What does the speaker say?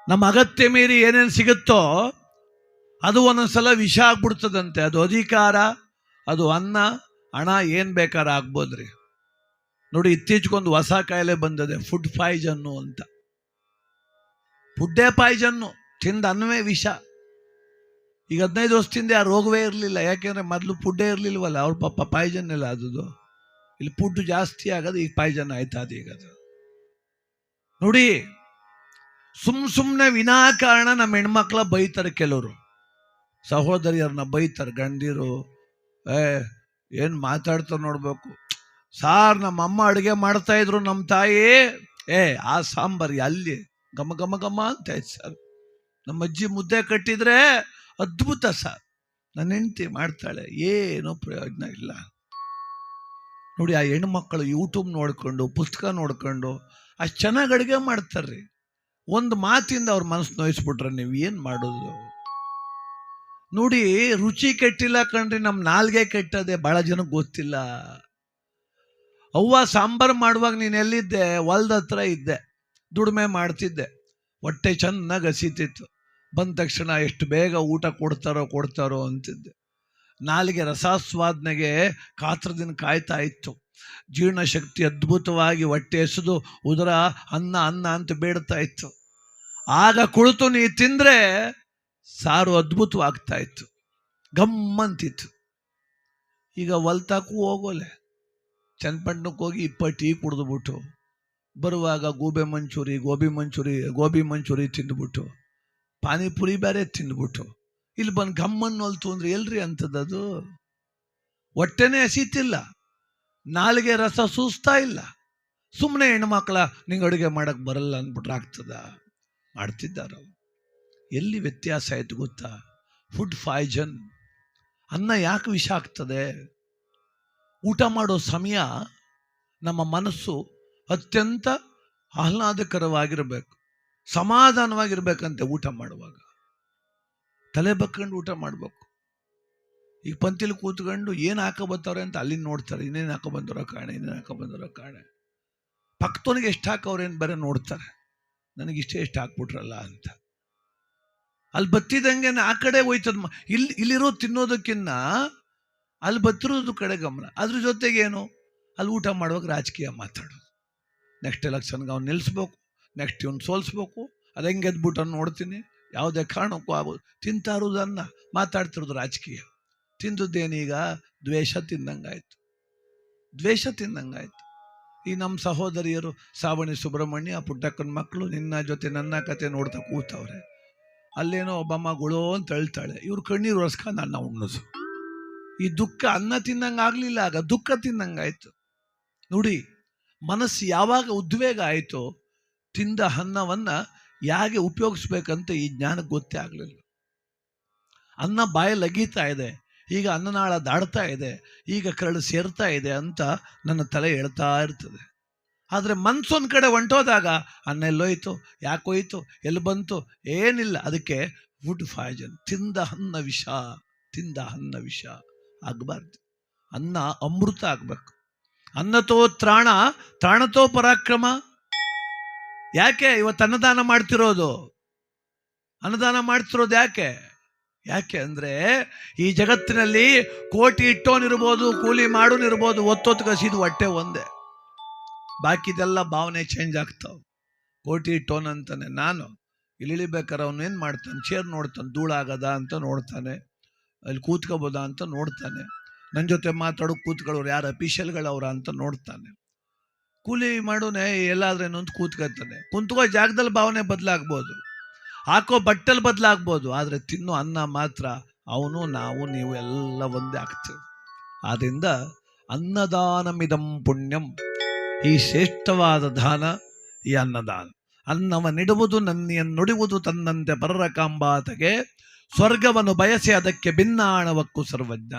ನಮ್ಮ ಅಗತ್ಯ ಮೀರಿ ಏನೇನು ಸಿಗುತ್ತೋ ಅದು ಒಂದೊಂದ್ಸಲ ವಿಷ ಆಗ್ಬಿಡ್ತದಂತೆ. ಅದು ಅಧಿಕಾರ, ಅದು ಅನ್ನ, ಹಣ, ಏನು ಬೇಕಾದ್ರೆ ಆಗ್ಬೋದ್ರಿ. ನೋಡಿ, ಇತ್ತೀಚೆಗೊಂದು ಹೊಸ ಕಾಯಿಲೆ ಬಂದಿದೆ, ಫುಡ್ ಪಾಯ್ಸನ್ನು ಅಂತ. ಫುಡ್ಡೇ ಪಾಯ್ಸನ್ನು, ತಿಂದ ಅನ್ನವೇ ವಿಷ. ಈಗ 15 ವರ್ಷದಿಂದ ಆ ರೋಗವೇ ಇರಲಿಲ್ಲ, ಯಾಕೆಂದ್ರೆ ಮೊದಲು ಫುಡ್ಡೇ ಇರಲಿಲ್ವಲ್ಲ. ಅವ್ರ ಪಾಪ ಪಾಯ್ಸನ್ ಇಲ್ಲ ಅದು. ಇಲ್ಲಿ ಫುಡ್ ಜಾಸ್ತಿ ಆಗೋದು, ಈಗ ಪಾಯ್ಸನ್ ಆಯ್ತಾ ಅದು. ಈಗ ಅದು ನೋಡಿ, ಸುಮ್ಮನೆ ವಿನಾಕಾರಣ ನಮ್ಮ ಹೆಣ್ಮಕ್ಳ ಬೈತಾರೆ. ಕೆಲವರು ಸಹೋದರಿಯರನ್ನ ಬೈತಾರೆ, ಗಂಡಿರು ಏನು ಮಾತಾಡ್ತಾರೆ ನೋಡ್ಬೇಕು. ಸಾರ್, ನಮ್ಮ ಅಮ್ಮ ಅಡುಗೆ ಮಾಡ್ತಾ ಇದ್ರು, ನಮ್ಮ ತಾಯಿ ಆ ಸಾಂಬಾರು ಅಲ್ಲಿ ಘಮ ಘಮ ಘಮ ಅಂತ ಆಯ್ತು ಸರ್. ನಮ್ಮ ಅಜ್ಜಿ ಮುದ್ದೆ ಕಟ್ಟಿದ್ರೆ ಅದ್ಭುತ ಸರ್, ನನ್ನ ಹೆಂಡತಿ ಮಾಡ್ತಾಳೆ, ಏನೋ ಪ್ರಯೋಜನ ಇಲ್ಲ. ನೋಡಿ, ಆ ಹೆಣ್ಮಕ್ಳು ಯೂಟ್ಯೂಬ್ ನೋಡ್ಕೊಂಡು, ಪುಸ್ತಕ ನೋಡ್ಕೊಂಡು ಅಷ್ಟು ಚೆನ್ನಾಗಿ ಅಡುಗೆ ಮಾಡ್ತಾರ್ರಿ. ಒಂದು ಮಾತಿಂದ ಅವ್ರ ಮನಸ್ಸು ನೋಯಿಸ್ಬಿಟ್ರೆ ನೀವು ಏನು ಮಾಡೋದು? ನೋಡಿ, ರುಚಿ ಕೆಟ್ಟಿಲ್ಲ ಕಣ್ರಿ, ನಮ್ಮ ನಾಲ್ಗೆ ಕೆಟ್ಟದೆ, ಭಾಳ ಜನಕ್ಕೆ ಗೊತ್ತಿಲ್ಲ. ಅವ್ವ ಸಾಂಬಾರು ಮಾಡುವಾಗ ನೀನು ಎಲ್ಲಿದ್ದೆ? ಹೊಲ್ದ ಹತ್ರ ಇದ್ದೆ, ದುಡಿಮೆ ಮಾಡ್ತಿದ್ದೆ, ಹೊಟ್ಟೆ ಚೆನ್ನಾಗಿ ಹಸಿತಿತ್ತು. ಬಂದ ತಕ್ಷಣ ಎಷ್ಟು ಬೇಗ ಊಟ ಕೊಡ್ತಾರೋ ಅಂತಿದ್ದೆ. ನಾಲಿಗೆ ರಸಾಸ್ವಾದನೆಗೆ ಕಾತ್ರದಿಂದ ಕಾಯ್ತಾ ಇತ್ತು. ಜೀರ್ಣಶಕ್ತಿ ಅದ್ಭುತವಾಗಿ ಹೊಟ್ಟೆ ಎಸೆದು ಉದರ ಅನ್ನ ಅನ್ನ ಅಂತ ಬೇಡ್ತಾ ಇತ್ತು. ಆಗ ಕುಳಿತು ನೀ ತಿಂದರೆ ಸಾರು ಅದ್ಭುತವಾಗ್ತಾ ಇತ್ತು, ಗಮ್ಮಂತಿತ್ತು. ಈಗ ಹೊಲ್ತಾಕು ಹೋಗೋಲೆ, ಚನ್ನಪಟ್ಟಣಕ್ಕೆ ಹೋಗಿ 20 ಟೀ ಕುಡಿದ್ಬಿಟ್ಟು ಬರುವಾಗ ಗೋಬಿ ಮಂಚೂರಿ ತಿಂದ್ಬಿಟ್ಟು, ಪಾನಿಪುರಿ ಬೇರೆ ತಿಂದ್ಬಿಟ್ಟು ಇಲ್ಲಿ ಬಂದು ಗಮ್ಮನ್ನು ಹೊಲ್ತು ಅಂದ್ರೆ ಎಲ್ರಿ ಅಂತದದು? ಹೊಟ್ಟೆನೇ ಹಸಿತಿಲ್ಲ, ನಾಲಿಗೆ ರಸ ಸೂಸ್ತಾ ಇಲ್ಲ. ಸುಮ್ಮನೆ ಹೆಣ್ಮಕ್ಳ ನಿಂಗೆ ಅಡುಗೆ ಮಾಡಕ್ಕೆ ಬರಲ್ಲ ಅಂದ್ಬಿಟ್ರೆ ಆಗ್ತದ? ಮಾಡ್ತಿದ್ದಾರೆ. ಎಲ್ಲಿ ವ್ಯತ್ಯಾಸ ಆಯ್ತು ಗೊತ್ತಾ? Food poison. ಅನ್ನ ಯಾಕೆ ವಿಷ ಆಗ್ತದೆ? ಊಟ ಮಾಡೋ ಸಮಯ ನಮ್ಮ ಮನಸ್ಸು ಅತ್ಯಂತ ಆಹ್ಲಾದಕರವಾಗಿರಬೇಕು, ಸಮಾಧಾನವಾಗಿರ್ಬೇಕಂತೆ. ಊಟ ಮಾಡುವಾಗ ತಲೆ ಬಕ್ಕೊಂಡು ಊಟ ಮಾಡಬೇಕು. ಈಗ ಪಂಕ್ತಿಲಿ ಕೂತ್ಕೊಂಡು ಏನು ಹಾಕೋ ಬರ್ತಾವ್ರೆ ಅಂತ ಅಲ್ಲಿ ನೋಡ್ತಾರೆ, ಇನ್ನೇನು ಹಾಕೋ ಬಂದರೋ ಕಾಣೆ. ಪಕ್ಕದವನಿಗೆ ಎಷ್ಟು ಹಾಕೋರೇನು ಬೇರೆ ನೋಡ್ತಾರೆ, ನನಗಿಷ್ಟೇ ಎಷ್ಟು ಹಾಕ್ಬಿಟ್ರಲ್ಲ ಅಂತ. ಅಲ್ಲಿ ಬತ್ತಿದಂಗೆ ಆ ಕಡೆ ಹೋಯ್ತದ. ಇಲ್ಲಿರೋ ತಿನ್ನೋದಕ್ಕಿನ್ನ ಅಲ್ಲಿ ಬತ್ತಿರೋದು ಕಡೆ ಗಮನ. ಅದ್ರ ಜೊತೆಗೇನು, ಅಲ್ಲಿ ಊಟ ಮಾಡುವಾಗ ರಾಜಕೀಯ ಮಾತಾಡೋದು. ನೆಕ್ಸ್ಟ್ ಎಲೆಕ್ಷನ್ಗೆ ಅವ್ನು ನಿಲ್ಲಿಸ್ಬೇಕು, ನೆಕ್ಸ್ಟ್ ಇವ್ನು ಸೋಲಿಸ್ಬೇಕು, ಅದು ಹೆಂಗೆ ಎದ್ಬಿಟ್ಟು ನೋಡ್ತೀನಿ, ಯಾವುದೇ ಕಾರಣಕ್ಕೂ ಆಗೋದು. ತಿಂತಾ ಇರೋದನ್ನ ಮಾತಾಡ್ತಿರೋದು ರಾಜಕೀಯ. ತಿಂದದ್ದೇನೀಗ ದ್ವೇಷ ತಿಂದಂಗಾಯ್ತು. ಈ ನಮ್ಮ ಸಹೋದರಿಯರು ಸಾವಣಿ ಸುಬ್ರಹ್ಮಣ್ಯ, ಪುಟ್ಟಕ್ಕನ ಮಕ್ಕಳು ನಿನ್ನ ಜೊತೆ ನನ್ನ ಕತೆ ನೋಡ್ತಾ ಕೂತವ್ರೆ. ಅಲ್ಲೇನೋ ಒಬ್ಬಮ್ಮ ಗುಳೋ ಅಂತ ಹೇಳ್ತಾಳೆ, ಇವ್ರು ಕಣ್ಣೀರು ಒರೆಸ್ಕೊಂಡು ಅನ್ನ ಉಣ್ಣೋದು. ಈ ದುಃಖ ಅನ್ನ ತಿನ್ನಂಗೆ ಆಗಲಿಲ್ಲ, ಆಗ ದುಃಖ ತಿನ್ನಂಗಾಯ್ತು. ನೋಡಿ, ಮನಸ್ಸು ಯಾವಾಗ ಉದ್ವೇಗ ಆಯಿತೋ, ತಿಂದ ಅನ್ನವನ್ನು ಹೇಗೆ ಉಪಯೋಗಿಸ್ಬೇಕಂತ ಈ ಜ್ಞಾನಕ್ಕೆ ಗೊತ್ತೇ ಆಗಲಿಲ್ಲ. ಅನ್ನ ಬಾಯಲ್ಲಿ ಅಗೀತಾ ಇದೆ, ಈಗ ಅನ್ನನಾಳ ದಾಡ್ತಾ ಇದೆ, ಈಗ ಕರಳು ಸೇರ್ತಾ ಇದೆ ಅಂತ ನನ್ನ ತಲೆ ಹೇಳ್ತಾ ಇರ್ತದೆ. ಆದರೆ ಮನ್ಸೊಂದು ಕಡೆ ಹೊಂಟೋದಾಗ ಅನ್ನ ಎಲ್ಲೋಯ್ತು, ಯಾಕೋಯ್ತು, ಎಲ್ಲಿ ಬಂತು, ಏನಿಲ್ಲ. ಅದಕ್ಕೆ ಫುಡ್ ಪಾಯ್ಸನ್. ತಿಂದ ಅನ್ನ ವಿಷ ಆಗಬಾರ್ದು. ಅನ್ನ ಅಮೃತ ಆಗಬೇಕು. ಅನ್ನತೋ ತ್ರಾಣತೋ ಪರಾಕ್ರಮ. ಯಾಕೆ ಇವತ್ತು ಅನ್ನದಾನ ಮಾಡ್ತಿರೋದು ಯಾಕೆ ಅಂದರೆ, ಈ ಜಗತ್ತಿನಲ್ಲಿ ಕೋಟಿ ಇಟ್ಟೋನಿರ್ಬೋದು, ಕೂಲಿ ಮಾಡೋನಿರ್ಬೋದು, ಒತ್ತೊತ್ತು ಕಸಿದು ಹೊಟ್ಟೆ ಒಂದೇ. ಬಾಕಿದೆಲ್ಲ ಭಾವನೆ ಚೇಂಜ್ ಆಗ್ತಾವೆ. ಕೋಟಿ ಇಟ್ಟೋನ್ ಅಂತಾನೆ ನಾನು, ಇಲ್ಲಿ ಇಳಿಬೇಕಾರೆ ಅವನು ಏನು ಮಾಡ್ತಾನೆ, ಚೇರ್ ನೋಡ್ತಾನೆ, ಧೂಳಾಗದ ಅಂತ ನೋಡ್ತಾನೆ, ಅಲ್ಲಿ ಕೂತ್ಕೋಬೋದ ಅಂತ ನೋಡ್ತಾನೆ, ನನ್ನ ಜೊತೆ ಮಾತಾಡೋ ಕೂತ್ಕೊಳ್ಳೋರು ಯಾರು ಅಫಿಷಿಯಲ್ಗಳವ್ರ ಅಂತ ನೋಡ್ತಾನೆ. ಕೂಲಿ ಮಾಡೋನೆ ಎಲ್ಲಾದ್ರೇನು ಅಂತ ಕೂತ್ಕೊತಾನೆ. ಕುಂತ್ಕೋ ಜಾಗದಲ್ಲಿ ಭಾವನೆ ಬದಲಾಗ್ಬೋದು, ಹಾಕೋ ಬಟ್ಟೆಲಿ ಬದಲಾಗ್ಬೋದು, ಆದರೆ ತಿನ್ನೋ ಅನ್ನ ಮಾತ್ರ ಅವನು ನಾವು ನೀವು ಎಲ್ಲ ಒಂದೇ ಆಗ್ತೇವೆ. ಆದ್ದರಿಂದ ಅನ್ನದಾನಮಿದಂ ಪುಣ್ಯಂ, ಈ ಶ್ರೇಷ್ಠವಾದ ದಾನ ಈ ಅನ್ನದಾನ. ಅನ್ನವನ್ನಿಡುವುದು ನನ್ನಿಯನ್ನುಡಿಯುವುದು ತನ್ನಂತೆ ಪರರ ಕಾಂಬಾತಗೆ, ಸ್ವರ್ಗವನ್ನು ಬಯಸಿ ಅದಕ್ಕೆ ಭಿನ್ನಾಣವಕ್ಕೂ ಸರ್ವಜ್ಞ.